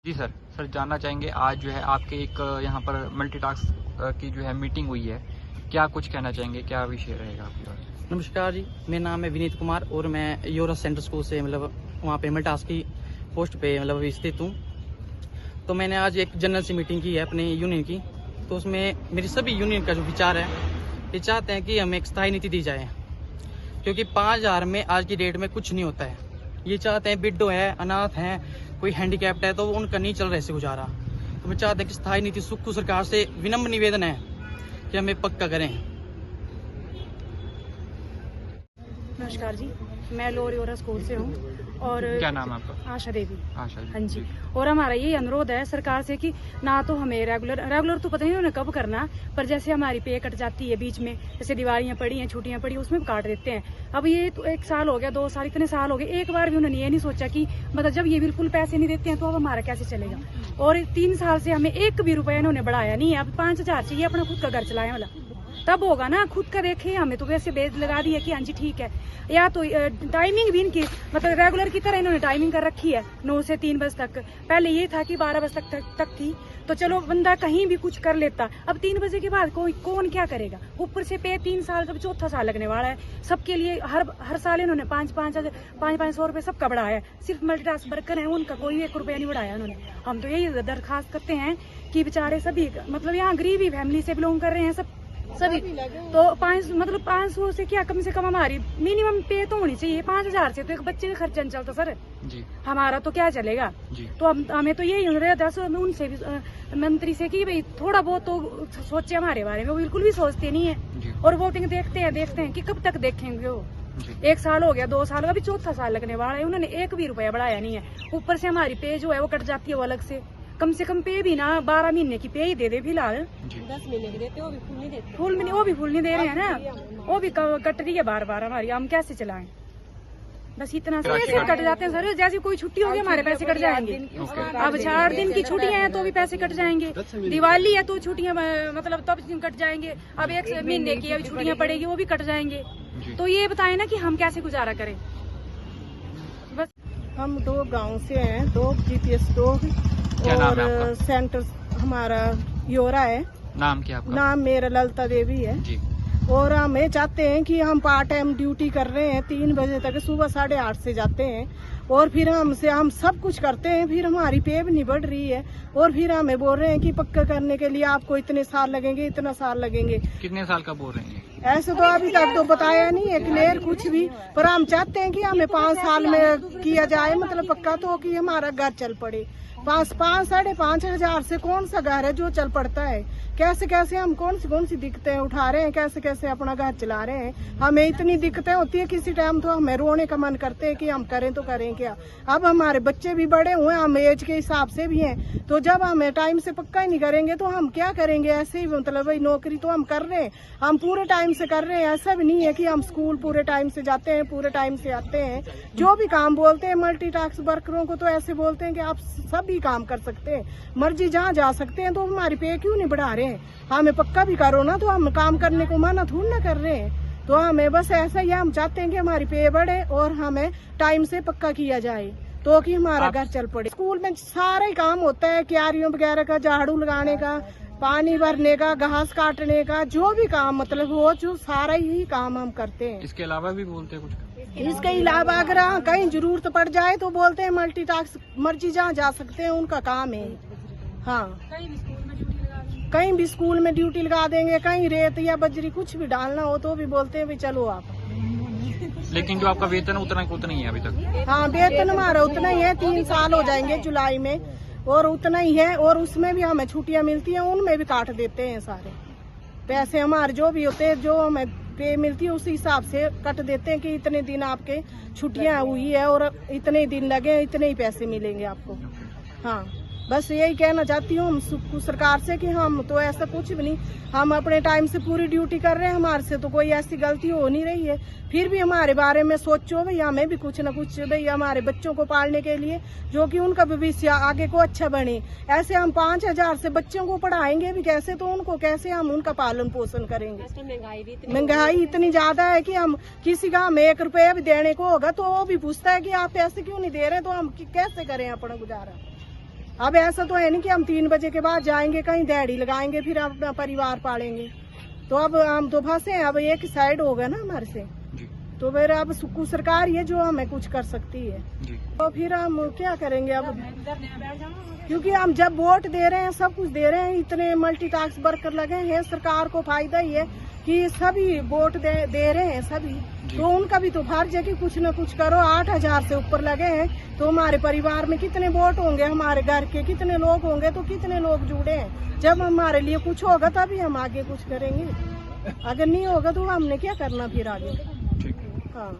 जी sir. Sir जानना चाहेंगे आज जो है आपके एक यहाँ पर मल्टीटास्क की जो है मीटिंग हुई है, क्या कुछ कहना चाहेंगे, क्या विषय रहेगा आपके पास? नमस्कार जी, मेरा नाम है विनीत कुमार और मैं यूरा सेंटर स्कूल से वहाँ पे मल्टीटास्क की पोस्ट पे अभी स्थित हूँ। तो मैंने आज एक जनरल सी मीटिंग की है अपने यूनियन की। तो उसमें मेरी सभी यूनियन का जो विचार है, ये चाहते हैं कि हमें एक स्थायी नीति दी जाए, क्योंकि 5,000 में आज की डेट में कुछ नहीं होता है। ये चाहते हैं विडो है, अनाथ हैं, कोई हैंडीकैप्ड है तो उनका नहीं चल रहा ऐसे गुजारा। तो मैं चाहते हैं कि स्थायी नीति सुक्खू सरकार से विनम्र निवेदन है कि हमें पक्का करें। नमस्कार जी, मैं लोअर यूरा स्कूल से हूँ और क्या नाम है आपका? आशा देवी। आशा जी। हाँ जी। और हमारा ये अनुरोध है सरकार से कि ना तो हमें रेगुलर तो पता नहीं उन्होंने कब करना, पर जैसे हमारी पे कट जाती है बीच में, जैसे दिवालियां पड़ी हैं, छुट्टियां पड़ी, उसमें काट देते हैं। अब ये तो 1 साल हो गया, 2 साल, इतने साल हो गए, एक बार भी उन्होंने ये नहीं सोचा कि मतलब जब ये बिल्कुल पैसे नहीं देते हैं तो अब हमारा कैसे चलेगा। और 3 साल से हमें 1 भी रुपया इन्होंने बढ़ाया नहीं है। अब 5,000 चाहिए अपना खुद का घर चलाए वाला, तब होगा ना। खुद का देखे, हमें तो वैसे बेद लगा दी है कि हाँ जी ठीक है। या तो टाइमिंग भी इनकी मतलब रेगुलर की तरह इन्होंने टाइमिंग कर रखी है 9 से 3 बजे तक। पहले ये था कि 12 बजे तक थी, तो चलो बंदा कहीं भी कुछ कर लेता। अब 3 बजे के बाद कौन क्या करेगा। ऊपर से पे 3 साल का 4था साल लगने वाला है सबके लिए। हर साल इन्होंने 500 रुपए सबका बढ़ाया है। सिर्फ मल्टीटास्क वर्कर है उनका कोई 1 रुपया नहीं बढ़ाया उन्होंने। हम तो यही दरखास्त करते हैं कि बेचारे सभी मतलब यहाँ गरीबी फैमिली से बिलोंग कर रहे हैं सभी तो 500 से क्या, कम से कम हमारी मिनिमम पे तो होनी चाहिए। 5,000 से तो एक बच्चे का खर्चा नहीं चलता सर जी। हमारा तो क्या चलेगा जी। तो हमें तो यही उनसे भी मंत्री से कि भाई थोड़ा बहुत तो सोचे हमारे बारे में। वो बिल्कुल भी सोचते नहीं है और बोलते हैं देखते हैं कि कब तक देखेंगे वो। 1 साल हो गया, 2 साल का भी 4था साल लगने वाला है। उन्होंने 1 भी रुपया बढ़ाया नहीं है। ऊपर से हमारी पे जो है वो कट जाती है वो अलग से। कम से कम पे भी ना 12 महीने की पे ही दे दे फिलहाल। 10 महीने की देते, वो भी फुल नहीं देते। वो भी फुल नहीं दे रहे हैं ना, वो भी कट रही है बार हमारी। हम कैसे चलाएं? बस इतना पैसे कट जाते हैं सर। जैसे कोई छुट्टी होगी हमारे पैसे कट जाएंगे। अब 4 दिन की छुट्टियां हैं तो भी पैसे कट जाएंगे। दिवाली है तो छुट्टियां मतलब तब कट जाएंगे। अब 1 महीने की अभी छुट्टियां पड़ेगी वो भी कट जाएंगे। तो ये बताए ना कि हम कैसे गुजारा करें। बस हम 2 गांव से हैं, 2 GPS 2 और सेंटर हमारा योरा है। नाम क्या आपका? नाम मेरा ललिता देवी है जी। और हम ये चाहते हैं कि हम पार्ट टाइम ड्यूटी कर रहे हैं 3 बजे तक, सुबह 8:30 से जाते हैं और फिर हम सब कुछ करते हैं। फिर हमारी पे भी नहीं बढ़ रही है और फिर हमें बोल रहे हैं कि पक्का करने के लिए आपको इतने साल लगेंगे, इतना साल लगेंगे। कितने साल का बोल रहे हैं? ऐसे तो अभी तक तो बताया नहीं है क्लियर कुछ भी, पर हम चाहते हैं कि हमें 5 साल में किया जाए, मतलब पक्का तो कि हमारा घर चल पड़े। 5,500 हजार से कौन सा घर है जो चल पड़ता है। कैसे हम कौन सी दिक्कतें उठा रहे हैं, कैसे अपना घर चला रहे हैं। हमें इतनी दिक्कतें होती है किसी टाइम तो हमें रोने का मन करते हैं कि हम करें तो करें क्या। अब हमारे बच्चे भी बड़े हुए, हम एज के हिसाब से भी हैं, तो जब हमें टाइम से पक्का ही नहीं करेंगे तो हम क्या करेंगे। ऐसे ही मतलब भाई नौकरी तो हम कर रहे हैं, हम पूरे टाइम से कर रहे हैं। ऐसा भी नहीं है कि हम स्कूल पूरे टाइम से जाते हैं, पूरे टाइम से आते हैं। जो भी काम बोलते हैं मल्टीटास्क वर्करों को तो ऐसे बोलते हैं कि आप सभी काम कर सकते हैं, मर्जी जहाँ जा सकते हैं, तो हमारी पे क्यों नहीं बढ़ा रहे हैं। हमें पक्का भी करो ना, तो हम काम करने को मना थोड़ी ना कर रहे हैं। तो हमें बस ऐसा ही हम चाहते हैं कि हमारी पे बढ़े और हमें टाइम से पक्का किया जाए तो कि हमारा घर चल पड़े। स्कूल में सारा ही काम होता है, क्यारियों वगैरह का, झाड़ू लगाने का, पानी भरने का, घास काटने का, जो भी काम मतलब हो, जो सारा ही काम हम करते हैं। इसके अलावा भी बोलते हैं कुछ? इसके अलावा अगर कहीं जरूरत पड़ जाए तो बोलते हैं मल्टीटास्क मर्जी जहाँ जा सकते हैं उनका काम है। हाँ, कहीं भी स्कूल में ड्यूटी लगा देंगे, कहीं रेत या बजरी कुछ भी डालना हो तो भी बोलते हैं भी चलो आप। लेकिन जो आपका वेतन उतना ही है अभी तक? हाँ, वेतन हमारा उतना ही है। 3 साल हो जाएंगे जुलाई में और उतना ही है। और उसमें भी हमें छुट्टियां मिलती हैं, उनमें भी काट देते हैं सारे पैसे हमारे जो भी होते हैं, जो हमें पे मिलती है उसी हिसाब से कट देते हैं कि इतने दिन आपके छुट्टियां हुई है और इतने दिन लगे, इतने ही पैसे मिलेंगे आपको। हाँ, बस यही कहना चाहती हूँ हम सरकार से कि हम तो ऐसा कुछ भी नहीं, हम अपने टाइम से पूरी ड्यूटी कर रहे हैं, हमारे से तो कोई ऐसी गलती हो नहीं रही है। फिर भी हमारे बारे में सोचो भाई, हमें भी कुछ न कुछ भाई हमारे बच्चों को पालने के लिए, जो कि उनका भविष्य आगे को अच्छा बने। ऐसे हम 5,000 से बच्चों को पढ़ाएंगे भी कैसे, तो उनको कैसे हम उनका पालन पोषण करेंगे। महंगाई इतनी ज्यादा है कि हम किसी का हमें 1 रुपया भी देने को होगा तो वो भी पूछता है कि आप पैसे क्यों नहीं दे रहे, तो हम कैसे करें अपना गुजारा। अब ऐसा तो है नहीं कि हम 3 बजे के बाद जाएंगे कहीं दिहाड़ी लगाएंगे फिर अपना परिवार पालेंगे। तो अब हम तो फंसे हैं, अब एक साइड होगा ना हमारे से। जी तो फिर अब सुक्कू सरकार ये जो हमें कुछ कर सकती है, जी तो फिर हम क्या करेंगे अब, क्योंकि हम जब वोट दे रहे हैं सब कुछ दे रहे हैं, इतने मल्टीटास्क वर्कर लगे हैं, सरकार को फायदा ही है कि सभी वोट दे रहे हैं सभी, तो उनका भी तो फर्ज है कि कुछ न कुछ करो। 8,000 से ऊपर लगे हैं तो हमारे परिवार में कितने वोट होंगे, हमारे घर के कितने लोग होंगे, तो कितने लोग जुड़े हैं। जब हमारे लिए कुछ होगा तभी हम आगे कुछ करेंगे, अगर नहीं होगा तो हमने क्या करना फिर आगे। ठीक है। हाँ।